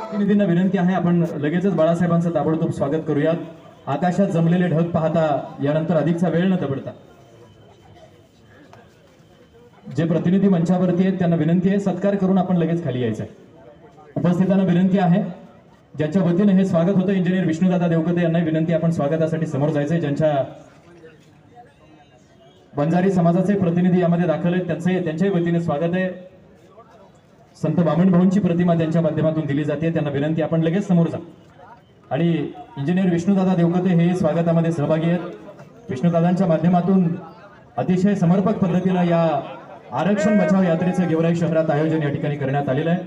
प्रतिनिधींना विनंती आहे आपण लगेचच बाळासाहेबांचं ताबडतोब स्वागत करूयात. आकाशात जमलेले ढग पाहता यानंतर अधिकचा वेळ न दबडता जे प्रतिनिधी मंचावरती आहेत त्यांना विनंती आहे सत्कार करून आपण लगेच खाली यायचं आहे. उपस्थितांना विनंती आहे ज्यांच्या वतीने हे स्वागत होतं इंजिनियर विष्णुदादा देवकते यांना विनंती आपण स्वागतासाठी समोर जायचंय. ज्यांच्या बंजारी समाजाचे प्रतिनिधी यामध्ये दाखल आहेत त्यांच्याही वतीने स्वागत आहे. संत वामन भाऊंची प्रतिमा त्यांच्या माध्यमातून दिली जाते त्यांना विनंती आपण लगेच समोर जा. आणि इंजिनियर विष्णुदादा देवकते हे स्वागतामध्ये सहभागी आहेत. विष्णुदादांच्या माध्यमातून अतिशय समर्पक पद्धतीने या आरक्षण बचाव यात्रेचं गेवराई शहरात आयोजन या ठिकाणी करण्यात आलेलं आहे.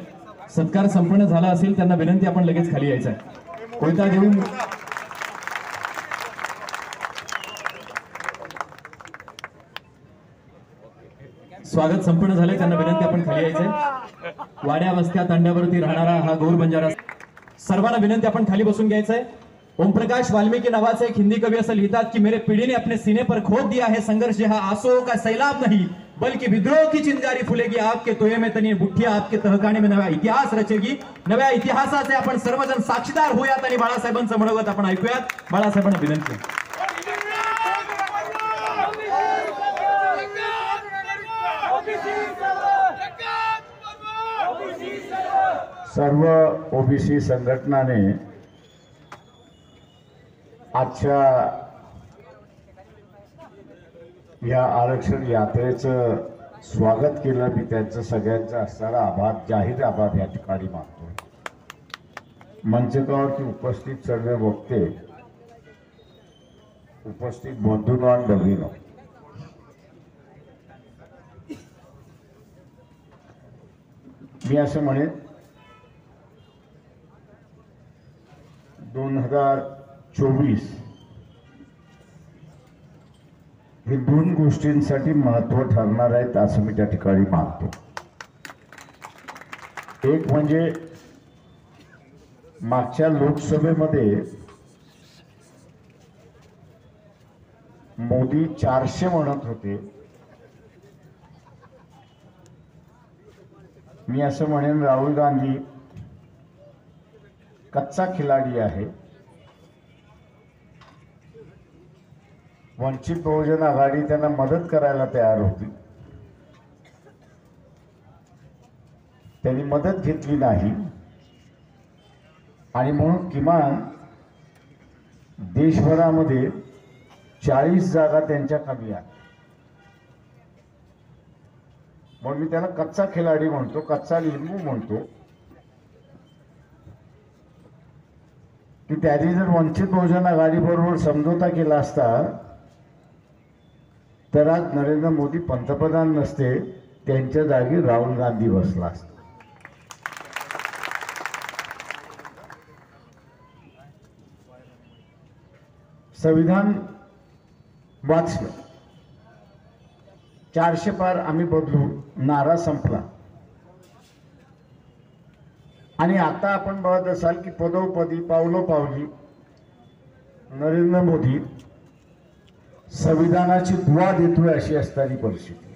सत्कार संपन्न झाला असेल त्यांना विनंती आपण लगेच खाली यायचं आहे. कोयता देऊन स्वागत संपन्न झाले त्यांना विनंती आपण खाली यायचंय. वाड्या वस्त्या तांड्यावरती राहणारा हा गौर बंजारा सर्वांना विनंती आपण खाली बसून घ्यायचंय. ओमप्रकाश वाल्मीकि नावाचे एक हिंदी कवी असं लिहितात की मेरे पीढ़ी ने अपने सीने पर खोद दिया है संघर्ष यह आंसुओं का सैलाब नहीं बल्कि विद्रोह की चिंगारी फुलेगी आपके तोये में तनी बुठिया आपके तहखाने में नवा इतिहास रचेगी. नव्या इतिहासाचे आपण सर्वजण साक्षीदार होऊयात आणि बाळासाहेबांचं मनोगत आपण ऐकूयात. बाळासाहेबांना विनंती. सर्व ओबीसी संघटनाने आजच्या या आरक्षण यात्रेचं स्वागत केलं. मी त्यांचं सगळ्यांचा असणारा आभार जाहीर आभार या ठिकाणी मानतो. मंचकावरती उपस्थित सर्व वक्ते, उपस्थित बंधूंनो आणि भगिनींनो, मी असं म्हणेन 2024 हे दोन गोष्टींसाठी महत्व ठरणार आहेत असं मी त्या ठिकाणी मानतो. एक म्हणजे मागच्या लोकसभेमध्ये मोदी 400 म्हणत होते. मी असं म्हणेन राहुल गांधी कच्चा खिलाडी आहे. वंचित बहुजन आघाडी त्यांना मदत करायला तयार होती. त्यांनी मदत घेतली नाही आणि म्हणून किमान देशभरामध्ये 40 जागा त्यांच्या कमी आहेत. म्हणून मी त्याला कच्चा खिलाडी म्हणतो, कच्चा लिंबू म्हणतो की त्यांनी जर वंचित बहुजन आघाडीबरोबर समझोता केला असता तर आज नरेंद्र मोदी पंतप्रधान नसते, त्यांच्या जागी राहुल गांधी बसला असता. संविधान वाचलं, 400 पार आम्ही बदलू, नारा संपला. आणि आता आपण बघत असाल की पदोपदी पावलोपावली नरेंद्र मोदी संविधानाची दुवा देतोय अशी असणारी परिस्थिती.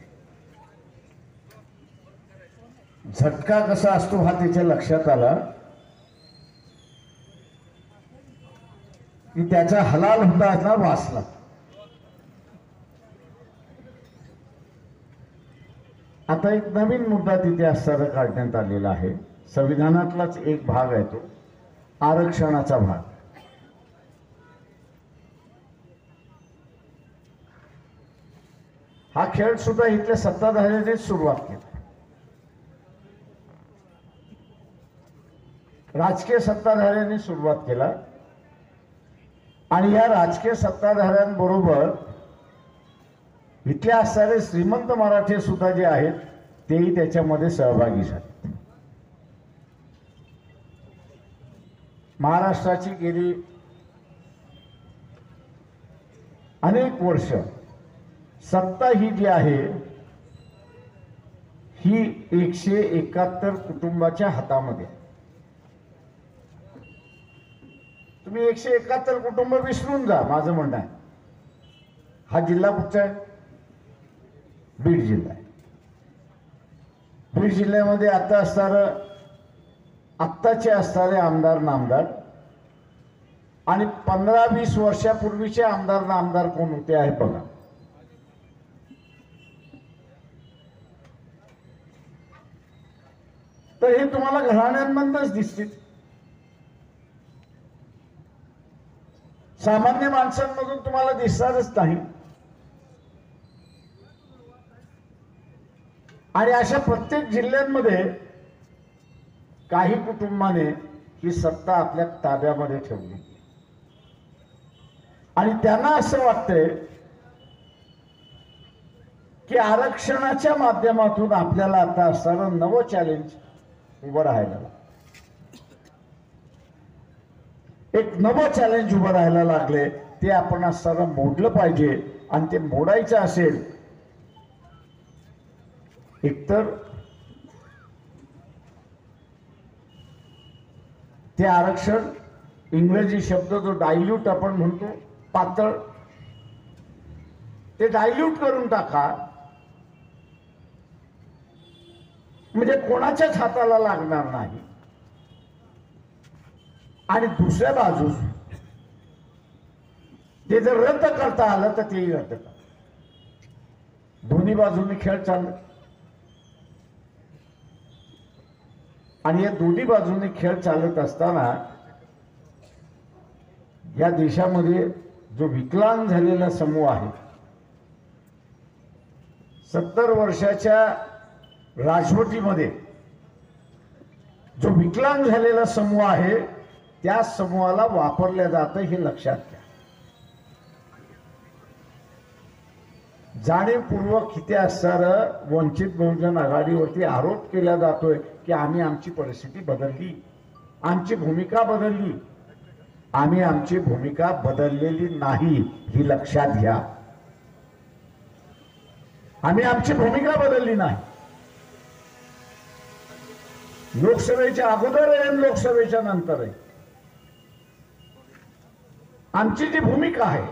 झटका कसा असतो हा त्याच्या लक्षात आला की त्याचा हलाल होता असणार वाचला. आता एक नवीन मुद्दा तिथे असताना काढण्यात आलेला आहे. संविधानातलाच एक भाग आहे तो आरक्षणाचा भाग. हा खेळ सुद्धा इथल्या सत्ताधाऱ्यांनीच सुरुवात केला. राजकीय सत्ताधाऱ्यांनी सुरुवात केला आणि या राजकीय सत्ताधाऱ्यांबरोबर इथले असणारे श्रीमंत मराठे सुद्धा जे आहेत तेही त्याच्यामध्ये सहभागी झाले. महाराष्ट्राची गेली अनेक वर्ष सत्ता ही जी आहे ही 171 कुटुंबाच्या हातामध्ये. तुम्ही 171 कुटुंब विसरून जा, माझं म्हणणं आहे. हा जिल्हा कुठचा आहे? बीड जिल्हा आहे. बीड जिल्ह्यामध्ये आता असणारं आत्ताचे असणारे आमदार नामदार आणि 15-20 वर्षापूर्वीचे आमदार नामदार कोण होते आहे बघा. तर हे तुम्हाला घराण्यांमधूनच दिसतील. सामान्य माणसांमधून तुम्हाला दिसणारच नाही. आणि अशा प्रत्येक जिल्ह्यांमध्ये काही कुटुंबाने ही सत्ता आपल्या ताब्यामध्ये ठेवली आणि त्यांना असं वाटतंय की आरक्षणाच्या माध्यमातून आपल्याला आता असणारं नवं चॅलेंज उभं राहायला, एक नवं चॅलेंज उभं राहायला लागले. ते आपण असणारं मोडलं पाहिजे आणि ते मोडायचं असेल एकतर ते आरक्षण, इंग्रजी शब्द जो डायल्यूट आपण म्हणतो, पातळ, ते डायल्यूट करून टाका. म्हणजे कोणाच्याच हाताला लागणार नाही. आणि दुसऱ्या बाजूस ते जर रद्द करता आलं तर तेही रद्द करा. दोन्ही बाजूने खेळ चालले आणि या दोन्ही बाजूने खेळ चालत असताना या देशामध्ये जो विकलांग झालेला समूह आहे, 70 वर्षाच्या राजवटीमध्ये जो विकलांग झालेला समूह आहे त्या समूहाला वापरल्या जातं हे लक्षात घ्या. जाणीवपूर्वक किती असणारं वंचित बहुजन आघाडीवरती आरोप केला जातोय की आम्ही आमची परिस्थिती बदलली, आमची भूमिका बदलली. आम्ही आमची भूमिका बदललेली नाही ही लक्षात घ्या. आम्ही आमची भूमिका बदलली नाही. लोकसभेच्या अगोदर आहे आणि लोकसभेच्या नंतर आहे. आमची जी भूमिका आहे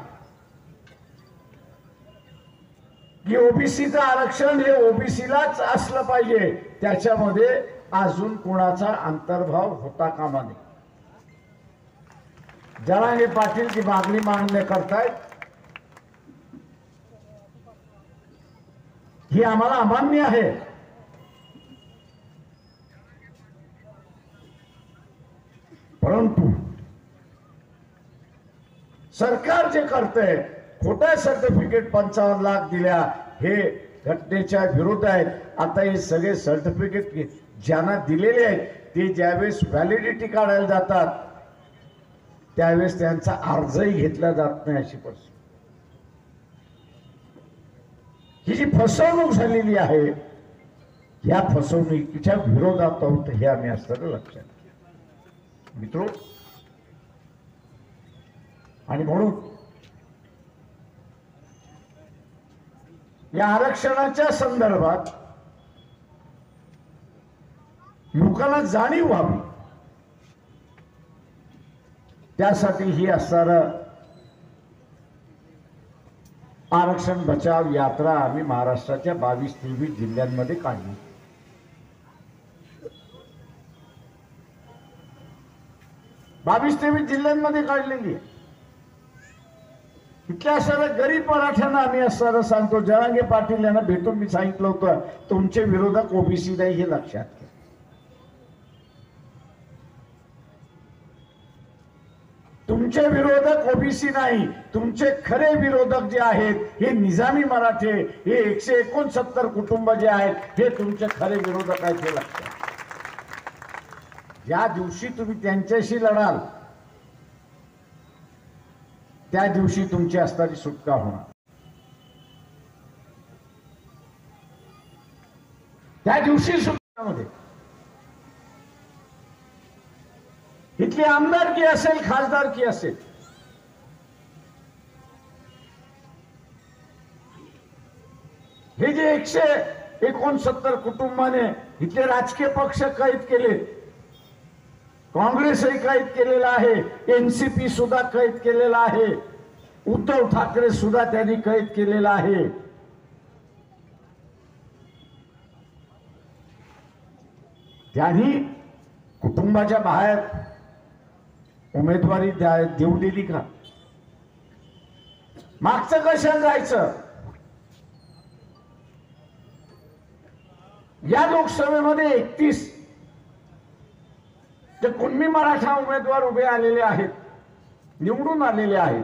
की ओबीसीचं आरक्षण हे ओबीसीलाच असलं पाहिजे, त्याच्यामध्ये अजून कोणाचा अंतर्भाव होता कामा नये. जरांगे पाटील की मागणी मागण्या करतायत ही आम्हाला अमान्य आहे. परंतु सरकार जे करतंय, खोटा सर्टिफिकेट 55 लाख दिल्या, हे घटनेच्या विरोध आहेत. आता हे सगळे सर्टिफिकेट ज्यांना दिलेले आहेत ते ज्यावेळेस व्हॅलिडिटी काढायला जातात त्यावेळेस त्यांचा अर्जही घेतला जात नाही. अशी परिस्थिती, ही जी फसवणूक झालेली आहे या फसवणुकीच्या विरोधात आहोत हे आम्ही असताना लक्षात घ्या मित्रो. आणि म्हणून या आरक्षणाच्या संदर्भात लोकांना जाणीव व्हावी त्यासाठी ही असणारं आरक्षण बचाव यात्रा आम्ही महाराष्ट्राच्या 22-23 जिल्ह्यांमध्ये काढली. बावीस 23 जिल्ह्यांमध्ये काढलेली आहे. इथल्या असणाऱ्या गरीब मराठ्यांना आम्ही असणारं सांगतो, जरांगे पाटील यांना भेटून मी सांगितलं होतं तुमचे विरोधक ओबीसी नाही हे लक्षात घ्या. तुमचे विरोधक ओबीसी नाही, तुमचे खरे विरोधक जे आहेत हे निजामी मराठे, हे 169 कुटुंब जे आहेत हे तुमचे खरे विरोधक आहेत हे लक्षात. ज्या दिवशी तुम्ही त्यांच्याशी लढाल त्या दिवशी तुमची असणारी सुटका होणार. त्या दिवशी सुटकामध्ये इथली आमदारकी असेल, खासदारकी असेल, हे जे 169 कुटुंबाने इथले राजकीय पक्ष कैद केले, काँग्रेसही कैद केलेला आहे, एनसीपी सुद्धा कैद केलेला आहे, उद्धव ठाकरे सुद्धा त्यांनी कैद केलेला आहे. त्यांनी कुटुंबाच्या बाहेर उमेदवारी देऊ दिली का? मागचं कशाला जायचं? या लोकसभेमध्ये 31 ते कुणबी मराठा उमेदवार उभे आलेले आहेत, निवडून आलेले आहेत.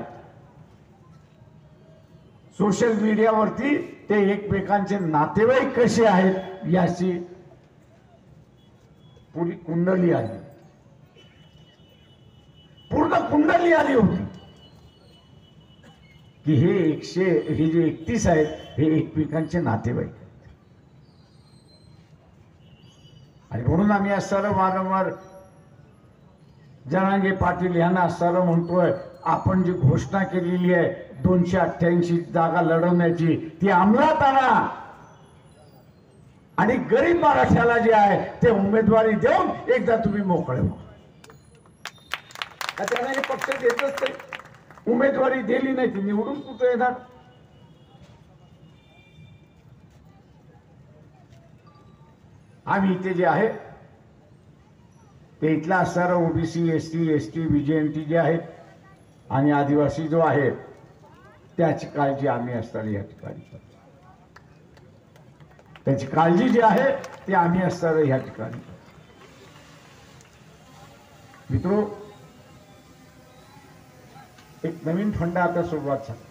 सोशल मीडियावरती ते एकमेकांचे नातेवाईक कसे आहेत याची पुरी कुंडली आली, पूर्ण कुंडली आली होती की हे जे 31 आहेत हे एकमेकांचे नातेवाईक आहेत. आणि म्हणून आम्ही असताना वारंवार जरांगे पाटील यांना असताना म्हणतोय, आपण जी घोषणा केलेली आहे 288 जागा लढवण्याची ती अंमलात आणा आणि गरीब मराठ्याला जे आहे ते उमेदवारी देऊन एकदा तुम्ही मोकळे व्हा. त्याला हे पक्ष देतच नाही. उमेदवारी दिली नाही ती निवडून कुठे येणार? आम्ही इथे जे आहे ते इथला असणारा ओबीसी, एसटी, एसटी, बीजेएमटी जे आहेत आणि आदिवासी जो आहे त्याची काळजी आम्ही असताना या ठिकाणी करतो. त्याची काळजी जी आहे ती आम्ही असताना या ठिकाणी करतो. मित्रो, एक नवीन फंड आता सुरुवात झाली.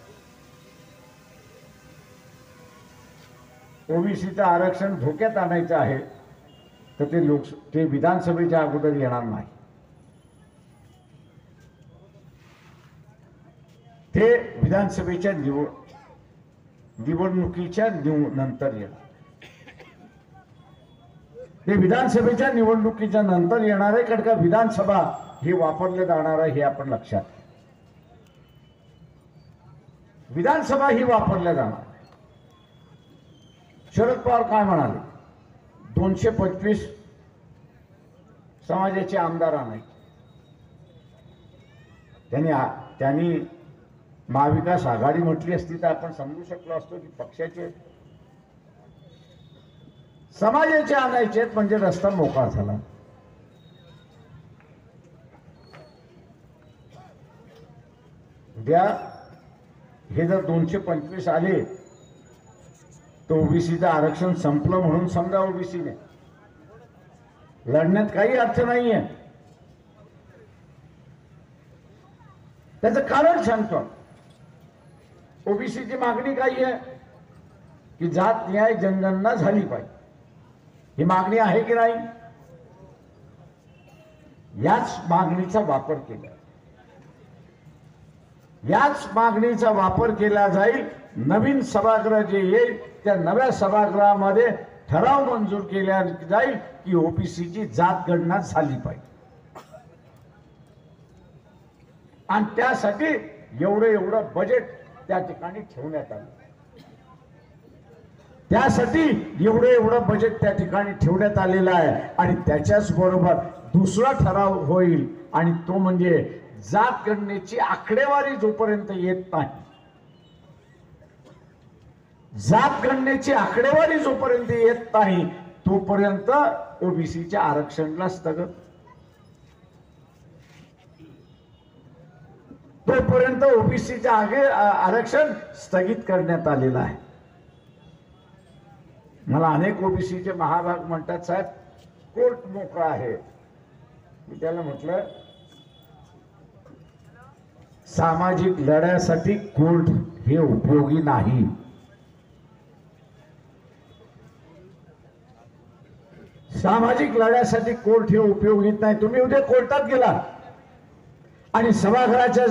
ओबीसीचं आरक्षण धोक्यात आणायचं आहे तर ते विधानसभेच्या अगोदर येणार नाही. ते विधानसभेच्या निवडणुकीच्या नंतर येणार. ते विधानसभेच्या निवडणुकीच्या नंतर येणार आहे, कारण का विधानसभा हे वापरले जाणार आहे हे आपण लक्षात घ्या. विधानसभा ही वापरल्या जाणार. शरद पवार काय म्हणाले? 225 समाजाचे आमदार आणायचे. त्यांनी महाविकास आघाडी म्हटली असती तर आपण समजू शकलो असतो की पक्षाचे समाजाचे आणायचे म्हणजे रस्ता मोकळा झाला. उद्या हे जर 225 आले तर ओबीसीचं आरक्षण संपलं म्हणून समजा ओबीसीने लढण्यात काही अर्थ नाहीये. त्याचं कारण सांगतो. ओबीसीची मागणी काय आहे की जात न्याय जनगणना झाली पाहिजे. ही मागणी आहे की नाही? याच मागणीचा वापर केला, याच मागणीचा वापर केला जाईल. नवीन सभागृह जे येईल त्या नव्या सभागृहामध्ये ठराव मंजूर केला जाईल की ओबीसीची जात गणना झाली पाहिजे. आणि त्यासाठी एवढं बजेट त्या ठिकाणी ठेवण्यात आलं. त्यासाठी एवढं बजेट त्या ठिकाणी ठेवण्यात आलेलं आहे. आणि त्याच्याच बरोबर दुसरा ठराव होईल आणि तो म्हणजे जात गणनेची आकडेवारी जोपर्यंत येत नाही, जात गणनेची आकडेवारी जोपर्यंत येत नाही तोपर्यंत ओबीसीच्या आरक्षणाला तोपर्यंत ओबीसीच्या आरक्षण स्थगित करण्यात आलेलं आहे. मला अनेक ओबीसीचे महाभाग म्हणतात, साहेब कोर्ट मोकळा आहे. मी त्याला म्हटलं, सामाजिक लढ्यासाठी कोर्ट हे उपयोगी नाही. सामाजिक लढ्यासाठी कोर्ट हे उपयोगी नाही. तुम्ही उद्या कोर्टात गेला आणि सभागृहाच्या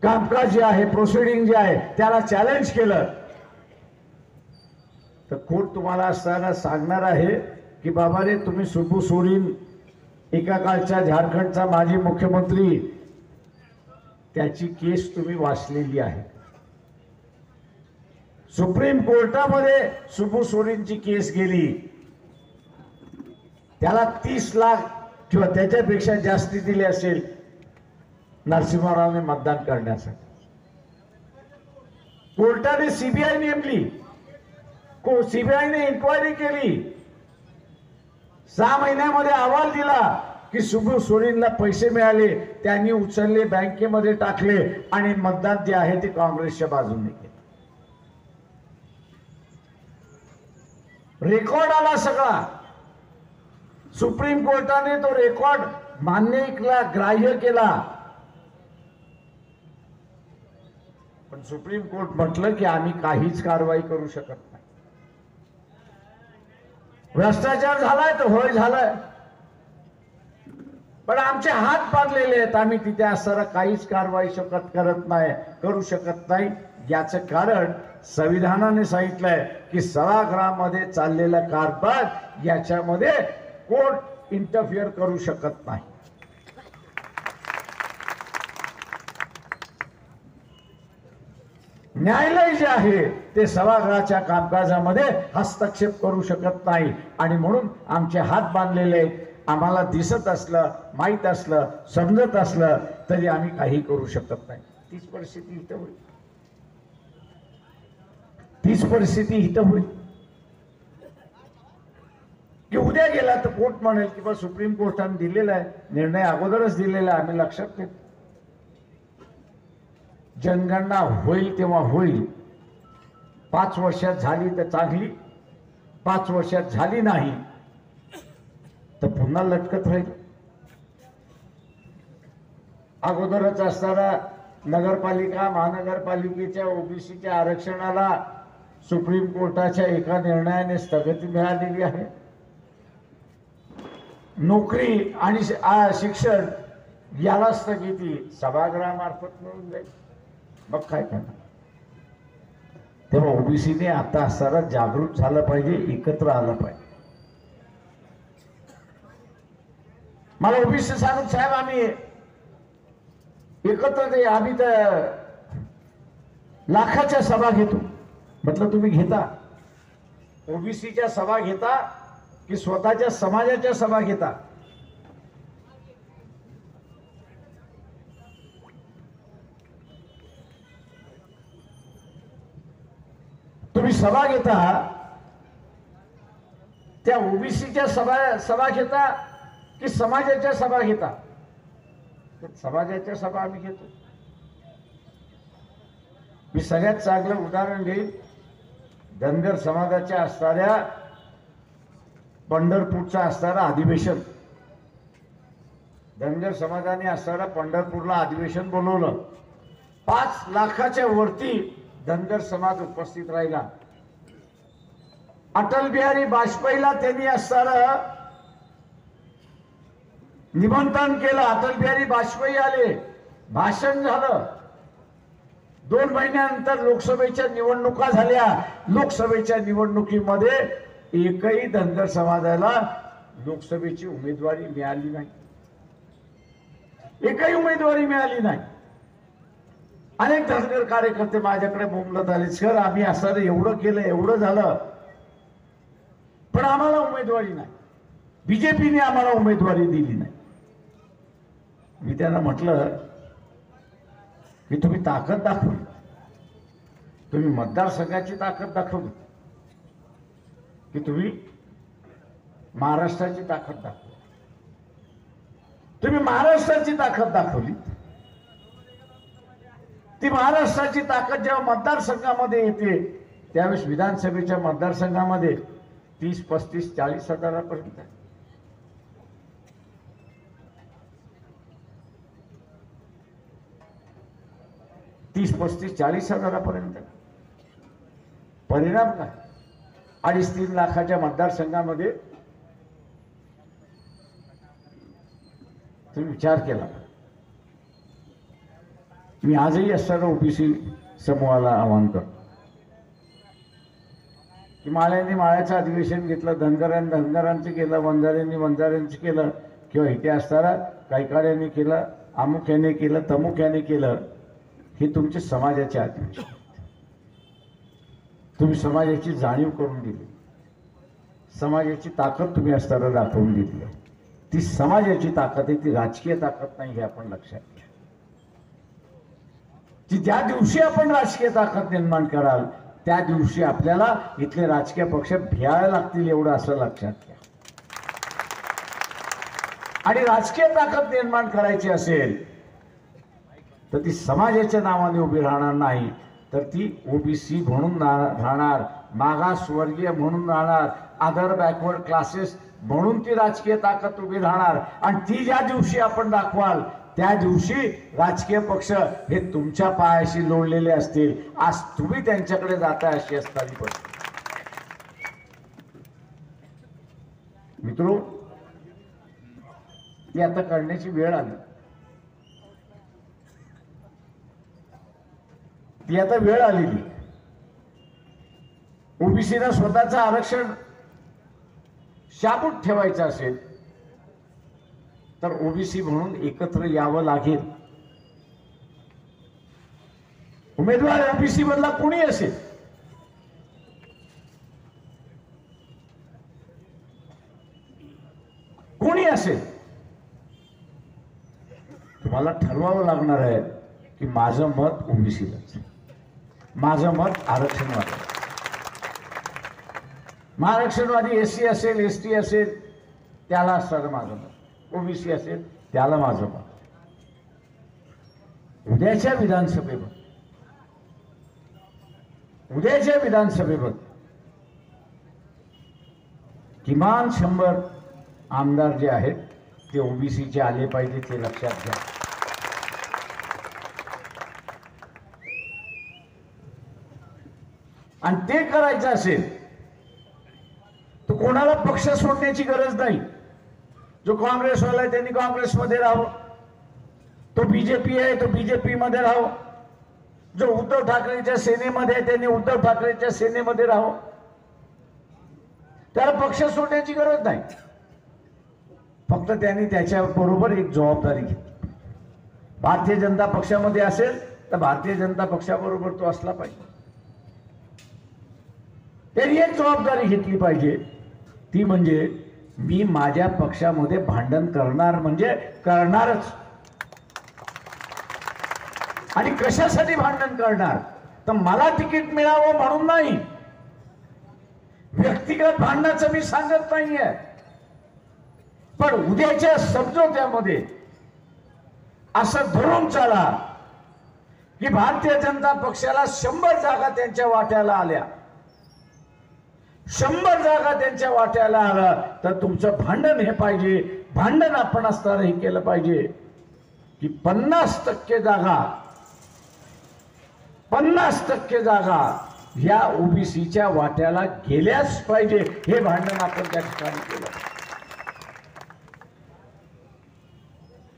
कामकाज जे आहे, प्रोसिडिंग जे आहे त्याला चॅलेंज केलं तर कोर्ट तुम्हाला असताना सांगणार आहे की बाबा रे, तुम्ही सुब्बू सोरेन, एका काळच्या झारखंडचा माजी मुख्यमंत्री, त्याची केस तुम्ही वाचलेली आहे. सुप्रीम कोर्टामध्ये सुब्बू सोरेनची केस गेली. त्याला 30 लाख किंवा त्याच्यापेक्षा जास्ती दिले असेल नरसिंहरावने मतदान करण्यासाठी. कोर्टाने सीबीआय नेमली, सीबीआयने इन्क्वायरी केली 6 महिन्यामध्ये अहवाल दिला की सुबू सोरेनला पैसे मिळाले, त्यांनी उचलले, बँकेमध्ये टाकले आणि मतदान जे आहे ते काँग्रेसच्या बाजूने केले. रेकॉर्ड आला सगळा. सुप्रीम कोर्टाने तो रेकॉर्ड मान्य केला, ग्राह्य केला. पण सुप्रीम कोर्ट म्हटलं की आम्ही काहीच कारवाई करू शकत नाही. भ्रष्टाचार झालाय तर होय झालाय, पण आमचे हात बांधलेले आहेत. आम्ही तिथे असताना काहीच कारवाई करू शकत नाही. याचं कारण संविधानाने सांगितलंय की सभागृहामध्ये चाललेला कारभार याच्यामध्ये कोर्ट इंटरफिअर करू शकत नाही. न्यायालय जे आहे ते सभागृहाच्या कामकाजामध्ये हस्तक्षेप करू शकत नाही आणि म्हणून आमचे हात बांधलेले आहेत. आम्हाला दिसत असलं, माहीत असलं, समजत असलं तरी आम्ही काही करू शकत नाही. तीच परिस्थिती इथं होईल. तीच परिस्थिती इथं होईल की उद्या गेला तर कोर्ट म्हणेल की बा सुप्रीम कोर्टाने दिलेला आहे निर्णय, अगोदरच दिलेला आहे, आम्ही लक्षात घेतो. जनगणना होईल तेव्हा होईल. 5 वर्षात झाली तर चांगली, 5 वर्षात झाली नाही तर पुन्हा लटकत राहील. अगोदरच असताना नगरपालिका महानगरपालिकेच्या ओबीसीच्या आरक्षणाला सुप्रीम कोर्टाच्या एका निर्णयाने स्थगिती मिळालेली आहे. नोकरी आणि शिक्षण याला स्थगिती सभागृहामार्फत मिळून जाईल. मग काय करणार? तेव्हा ओबीसीने आता असताना जागृत झालं पाहिजे, एकत्र आलं पाहिजे. मला ओबीसी सांगत साहेब आम्ही एकत्र आम्ही तर लाखाच्या सभा घेतो. म्हटलं तुम्ही घेता ओबीसीच्या सभा घेता की स्वतःच्या समाजाच्या सभा घेता? तुम्ही सभा घेता त्या ओबीसीच्या सभा घेता की समाजाच्या सभा घेता? समाजाच्या सभा आम्ही घेतो. मी सगळ्यात चांगलं उदाहरण घेईन. धनगर समाजाच्या असणाऱ्या पंढरपूरचा असणारा अधिवेशन, धनगर समाजाने असणारा पंढरपूरला अधिवेशन बोलवलं. 5 लाखाच्या वरती धनगर समाज उपस्थित राहिला. अटल बिहारी वाजपेयीला त्यांनी असणारा निमंत्रण केलं. अटल बिहारी वाजपेयी आले, भाषण झालं. 2 महिन्यानंतर लोकसभेच्या निवडणुका झाल्या. लोकसभेच्या निवडणुकीमध्ये एकही धनगर समाजाला लोकसभेची उमेदवारी मिळाली नाही. एकही उमेदवारी मिळाली नाही. अनेक धनगर कार्यकर्ते माझ्याकडे बोंबलत आले, सर आम्ही असं एवढं केलं, एवढं झालं, पण आम्हाला उमेदवारी नाही, बीजेपीने आम्हाला उमेदवारी दिली नाही. मी त्यांना म्हटलं की तुम्ही ताकद दाखवली, तुम्ही मतदारसंघाची ताकद दाखवली की तुम्ही महाराष्ट्राची ताकद दाखवली. तुम्ही महाराष्ट्राची ताकद दाखवली. ती महाराष्ट्राची ताकद जेव्हा मतदारसंघामध्ये येते त्यावेळेस विधानसभेच्या मतदारसंघामध्ये 30, 35, 40 हजारापर्यंत 30, 35, 40 हजारापर्यंत. परिणाम काय? 2.5-3 लाखाच्या मतदारसंघामध्ये तुम्ही विचार केला. मी आजही असणारा ओबीसी समूहाला आवाहन करतो की माळ्यांनी माळ्याचं अधिवेशन घेतलं, धनगरांनी धनगरांचं केलं, वंजाऱ्यांनी वंजाऱ्यांचं केलं, किंवा इथे असताना कायकाड्यांनी केलं, अमुक्याने केलं, तमुक्याने केलं. हे तुमचे समाजाचे अधिवेशन. तुम्ही समाजाची जाणीव करून दिली, समाजाची ताकद तुम्ही असताना दाखवून दिली. ती समाजाची ताकद आहे, ती राजकीय ताकद नाही, हे आपण लक्षात घ्या. की ज्या दिवशी आपण राजकीय ताकद निर्माण कराल त्या दिवशी आपल्याला इथले राजकीय पक्ष भियायला लागतील, एवढं असं लक्षात घ्या. आणि राजकीय ताकद निर्माण करायची असेल तर ती समाजाच्या नावाने उभी राहणार नाही, तर ती ओबीसी म्हणून राहणार, मागासवर्गीय म्हणून राहणार, अदर बॅकवर्ड क्लासेस म्हणून ती राजकीय ताकद उभी राहणार. आणि ती ज्या दिवशी आपण दाखवाल त्या दिवशी राजकीय पक्ष हे तुमच्या पायाशी लोळलेले असतील. आज तुम्ही त्यांच्याकडे जाताय अशी असणारी परिस्थिती. मित्रो, ती आता करण्याची वेळ आली. ती आता वेळ आलेली. ओबीसीला स्वतःचं आरक्षण शाबूत ठेवायचं असेल तर ओबीसी म्हणून एकत्र यावं लागेल. उमेदवार ओबीसी मधला कोणी असेल, कोणी असेल, तुम्हाला ठरवावं लागणार आहे की माझं मत ओबीसीलाच, माझं मत आरक्षणवादी. महाआरक्षणवादी एससी असेल, एसटी असेल त्याला असणार माझं मत, ओबीसी असेल त्याला माझं मत. उद्याच्या विधानसभेवर किमान 100 आमदार जे आहेत ते ओबीसीचे आले पाहिजे, ते लक्षात घ्या. आणि ते करायचं असेल तर कोणाला पक्ष सोडण्याची गरज नाही. जो काँग्रेसवाला आहे त्यांनी काँग्रेसमध्ये राहावं, तो बीजेपी आहे तो बीजेपी मध्ये राहावं, जो उद्धव ठाकरेंच्या सेनेमध्ये आहे त्यांनी उद्धव ठाकरेंच्या सेनेमध्ये राहावं. त्याला पक्ष सोडण्याची गरज नाही. फक्त त्यांनी त्याच्याबरोबर एक जबाबदारी घेतली. भारतीय जनता पक्षामध्ये असेल तर भारतीय जनता पक्षाबरोबर तो असला पाहिजे. त्यांनी एक जबाबदारी घेतली पाहिजे, ती म्हणजे मी माझ्या पक्षामध्ये भांडण करणार म्हणजे करणारच. आणि कशासाठी भांडण करणार, तर मला तिकीट मिळावं म्हणून नाही. व्यक्तिगत भांडणाचं मी सांगत नाहीये, पण उद्याच्या समझोत्यामध्ये असं धरून चला की भारतीय जनता पक्षाला 100 जागा त्यांच्या वाट्याला आल्या, 100 जागा त्यांच्या वाट्याला आलं तर तुमचं भांडण हे पाहिजे. भांडण आपण असताना हे केलं पाहिजे की 50% जागा ह्या ओबीसीच्या वाट्याला गेल्याच पाहिजे. हे भांडण आपण त्या ठिकाणी केलं.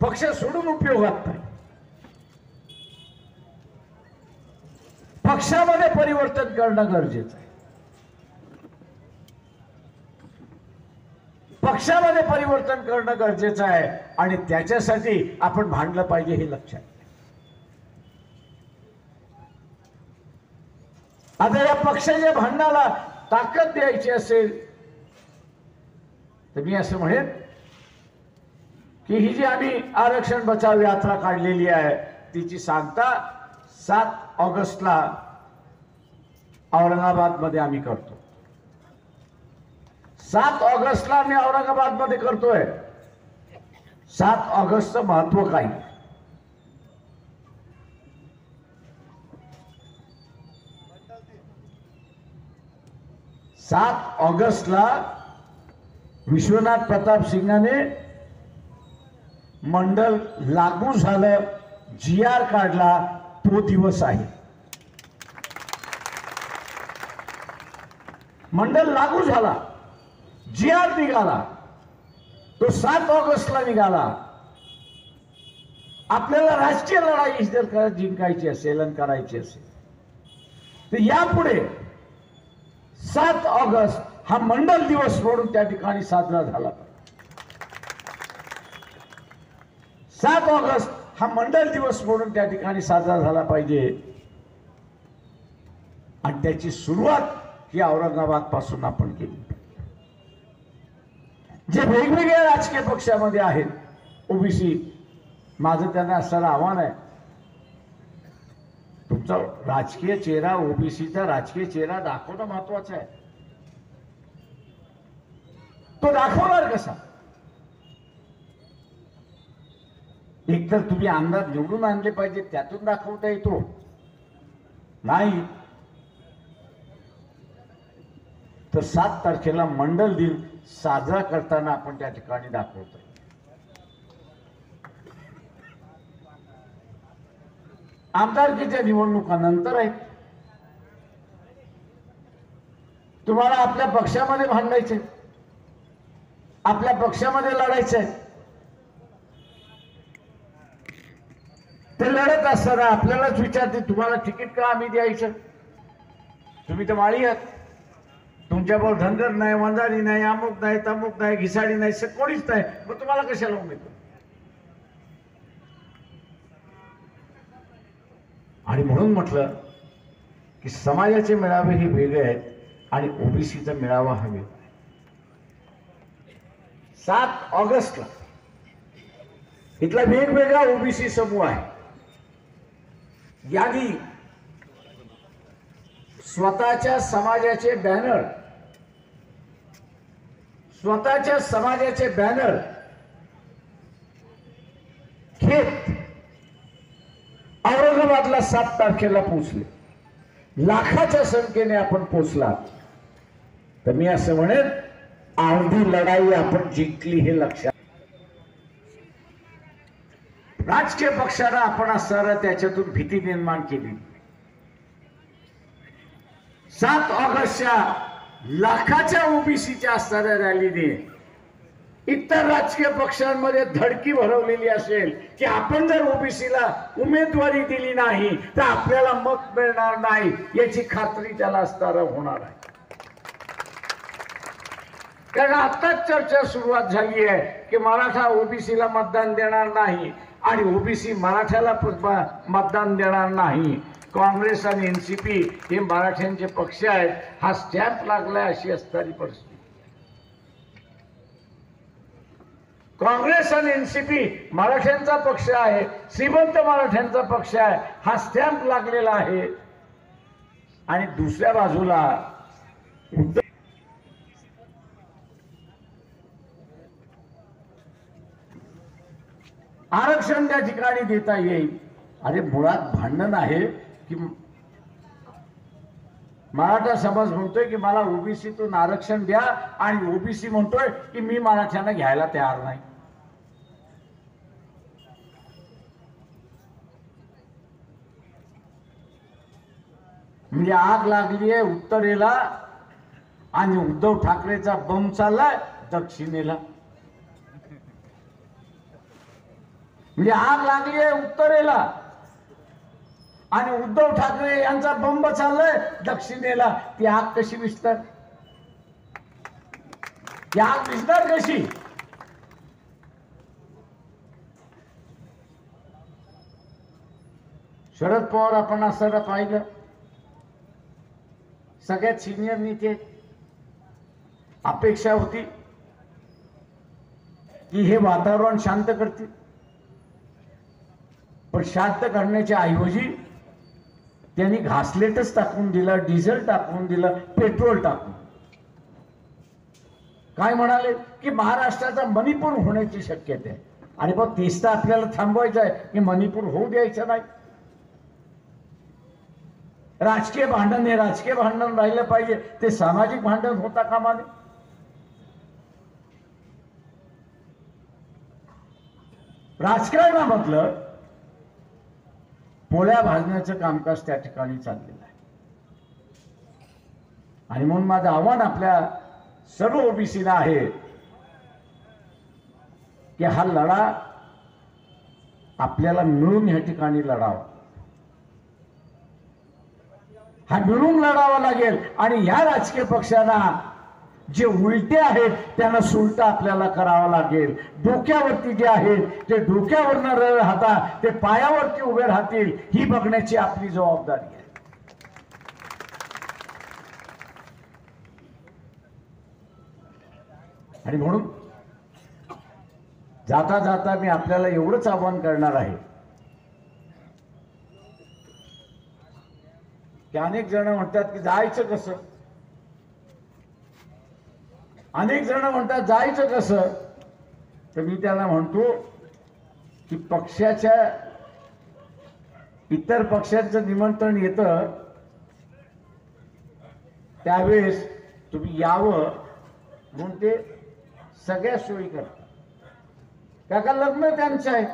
पक्ष सोडून उपयोगात नाही. पक्षामध्ये परिवर्तन करणं गरजेचं आहे. पक्षामध्ये परिवर्तन करणं गरजेचं आहे आणि त्याच्यासाठी आपण भांडलं पाहिजे हे लक्षात. आता या पक्षाच्या भांडणाला ताकद द्यायची असेल तर मी असं म्हणेन की ही जी आम्ही आरक्षण बचाव यात्रा काढलेली आहे तिची सांगता 7 ऑगस्टला औरंगाबाद मध्ये आम्ही करतो. 7 ऑगस्टला आम्ही औरंगाबाद मध्ये करतोय. 7 ऑगस्टचं महत्व काय? 7 ऑगस्टला विश्वनाथ प्रताप सिंगाने मंडल लागू झालं, GR काढला, तो दिवस आहे. मंडल लागू झाला, GR निघाला, तो 7 ऑगस्टला निघाला. आपल्याला राजकीय लढाई जर जिंकायची असेल आणि करायची असेल तर यापुढे 7 ऑगस्ट हा मंडल दिवस म्हणून त्या ठिकाणी साजरा झाला. 7 ऑगस्ट हा मंडल दिवस म्हणून त्या ठिकाणी साजरा झाला पाहिजे. आणि त्याची सुरुवात ही औरंगाबाद पासून आपण केली. जे वेगवेगळ्या राजकीय पक्षामध्ये आहेत ओबीसी, माझं त्यांना असणारं आव्हान आहे, तुमचा राजकीय चेहरा, ओबीसीचा राजकीय चेहरा दाखवणं महत्वाचं आहे. तो दाखवणार कसा? एकतर तुम्ही आमदार निवडून आणले पाहिजे, त्यातून दाखवता येतो नाही तर 7 तारखेला मंडल दिन साजरा करताना आपण त्या ठिकाणी दाखवतोय. आमदारकीच्या निवडणुका नंतर आहेत. तुम्हाला आपल्या पक्षामध्ये भांडायचे, आपल्या पक्षामध्ये लढायचंय. ते लढत असताना आपल्यालाच विचारते तुम्हाला तिकीट का आम्ही द्यायचं? तुम्ही तर माळी आहात, तुमच्याबरोबर धनगर नाही, वंजारी नाही, अमुक नाही, तमुक नाही, घिसाडी नाही, कोणीच नाही, मग तुम्हाला कशाला उमेदवार? आणि म्हणून म्हटलं की समाजाचे मेळावे हे वेगळे आहेत आणि ओबीसीचा मेळावा हा वेगळा. 7 ऑगस्टला इथला वेगवेगळा ओबीसी समूह आहे. यादी स्वतःच्या समाजाचे बॅनर, स्वतःच्या समाजाचे बॅनर घेत औरंगाबादला 7 तारखेला पोहोचले. लाखाच्या संख्येने आपण पोहोचला तर मी असं म्हणेन अर्धी लढाई आपण जिंकली हे लक्षात. राजकीय पक्षाला आपण असणारा त्याच्यातून भीती निर्माण केली. 7 ऑगस्टच्या लाखाच्या ओबीसीच्या असणाऱ्या रॅलीने इतर राजकीय पक्षांमध्ये धडकी भरवलेली असेल की आपण जर ओबीसीला उमेदवारी दिली नाही तर आपल्याला मत मिळणार नाही, याची खात्री त्याला असणारा होणार आहे. कारण आताच चर्चा सुरुवात झाली आहे की मराठा ओबीसीला मतदान देणार नाही आणि ओबीसी मराठ्याला मतदान देणार नाही. काँग्रेस आणि एनसीपी हे मराठ्यांचे पक्ष आहेत, हा स्टॅम्प लागलाय अशी असणारी परिस्थिती. काँग्रेस आणि एनसीपी मराठ्यांचा पक्ष आहे, श्रीमंत मराठ्यांचा पक्ष आहे, हा स्टॅम्प लागलेला आहे. आणि दुसऱ्या बाजूला आरक्षण त्या ठिकाणी देता येईल. अरे मुळात भांडण आहे की मराठा समाज म्हणतोय की मला ओबीसीतून आरक्षण द्या आणि ओबीसी म्हणतोय की मी मराठ्यांना घ्यायला तयार नाही. म्हणजे आग लागली आहे उत्तरेला आणि उद्धव ठाकरेचा बम चाललाय दक्षिणेला. म्हणजे आग लागली आहे उत्तरेला आणि उद्धव ठाकरे यांचा बंब चाललाय दक्षिणेला. ती आग कशी विझणार? ती आग विझणार कशी? शरद पवार आपण असताना पाहिलं, सगळ्यात सिनियर नेते. अपेक्षा होती की हे वातावरण शांत करतील, पण शांत करण्याच्या ऐवजी त्यांनी घासलेटच टाकून दिला, डिझेल टाकून दिलं, पेट्रोल टाकून. काय म्हणाले की महाराष्ट्राचा मणिपूर होण्याची शक्यता आहे. आणि मग तेच तर आपल्याला थांबवायचं आहे की मणिपूर होऊ द्यायचं नाही. राजकीय भांडण हे राजकीय भांडण राहिलं पाहिजे, ते सामाजिक भांडण होता कामा नये. राजकारणामधलं पोळ्या भाजण्याचं कामकाज त्या ठिकाणी चाललेलं आहे. आणि म्हणून माझं आव्हान आपल्या सर्व ओबीसीला आहे की हा लढा आपल्याला मिळून या ठिकाणी लढावा. हा मिळून लढावा लागेल. आणि ह्या राजकीय पक्षांना जे उलटे आहेत त्यांना सुलटा आपल्याला करावं लागेल. डोक्यावरती जे आहेत ते डोक्यावर न राहता ते पायावरती उभे राहतील, ही बघण्याची आपली जबाबदारी आहे. आणि म्हणून जाता जाता मी आपल्याला एवढंच आवाहन करणार आहे की अनेक जण म्हणतात की जायचं कसं, अनेक जण म्हणतात जायचं कसं, तर मी त्यांना म्हणतो की पक्षाच्या इतर पक्षांचं निमंत्रण येतं त्यावेळेस तुम्ही यावं म्हणून ते सगळ्या सोयी करतात. काका लग्न त्यांचं आहे,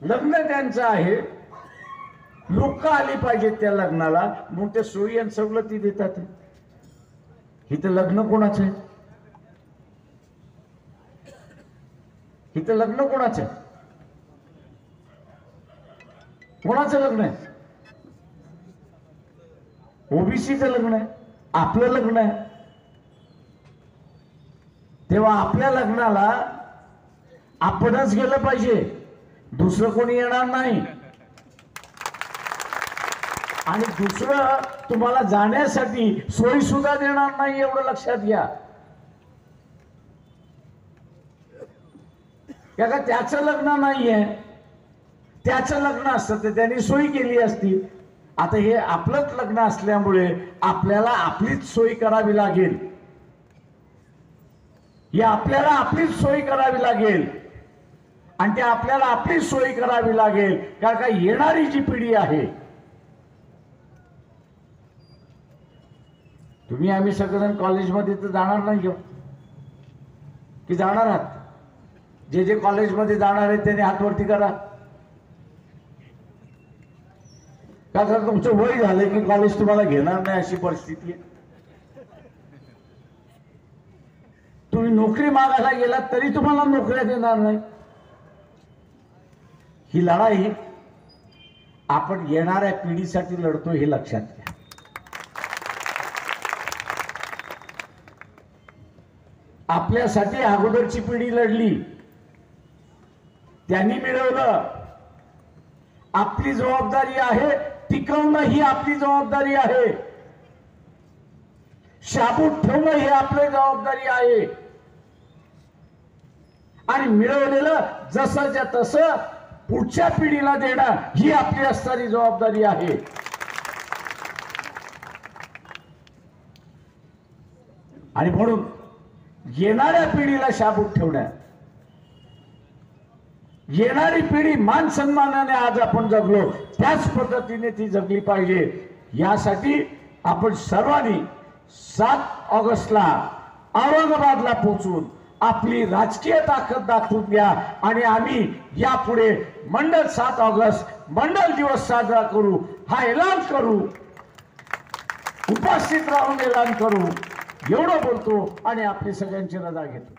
लग्न त्यांचं आहे, लोक आली पाहिजेत त्या लग्नाला म्हणून ते सोयी आणि सवलती देतात. इथं लग्न कोणाचं आहे? इथं लग्न कोणाचं आहे? कोणाचं लग्न आहे? ओबीसीचं लग्न आहे, आपलं लग्न आहे. तेव्हा आपल्या लग्नाला आपणच गेलं पाहिजे, दुसरं कोणी येणार नाही. आणि दुसरं तुम्हाला जाण्यासाठी सोयी सुद्धा देणार नाही, एवढं लक्षात घ्या. का त्याचं लग्न नाहीये, त्याचं लग्न असतं तर त्यांनी सोयी केली असती. आता हे आपलंच लग्न असल्यामुळे आपल्याला आपलीच सोय करावी लागेल. ही आपल्याला आपलीच सोय करावी लागेल. आणि ते आपल्याला आपलीच सोय करावी लागेल कारण का येणारी जी पिढी आहे, तुम्ही आम्ही सगळेजण कॉलेजमध्ये तर जाणार नाही घेऊ की जाणार आहात? जे जे कॉलेजमध्ये जाणार आहेत त्यांनी हातवरती करा. का तर तुमचं वय झालंय की कॉलेज तुम्हाला घेणार नाही अशी परिस्थिती आहे. तुम्ही नोकरी मागायला गेलात तरी तुम्हाला नोकऱ्या देणार नाही. ही लढाई आपण येणाऱ्या पिढीसाठी लढतो हे लक्षात घ्या. आपल्यासाठी अगोदरची पिढी लढली, त्यांनी मिळवलं. आपली जबाबदारी आहे टिकवणं, ही आपली जबाबदारी आहे. शाबूत ठेवणं ही आपली जबाबदारी आहे. आणि मिळवलेलं जसंच्या तसं पुढच्या पिढीला देणं ही आपली असणारी जबाबदारी आहे. आणि म्हणून येणाऱ्या पिढीला शाबूत ठेवणं, येणारी पिढी मान सन्मानाने आज आपण जगलो त्याच पद्धतीने ती जगली पाहिजे. यासाठी आपण सर्वांनी 7 ऑगस्टला औरंगाबादला पोहोचून आपली राजकीय ताकद दाखवून द्या. आणि आम्ही यापुढे मंडल 7 ऑगस्ट मंडल दिवस साजरा करू, हा ऐलान करू, उपस्थित राहून ऐलान करू. एवढं बोलतो आणि आपली सगळ्यांची रजा घेतो.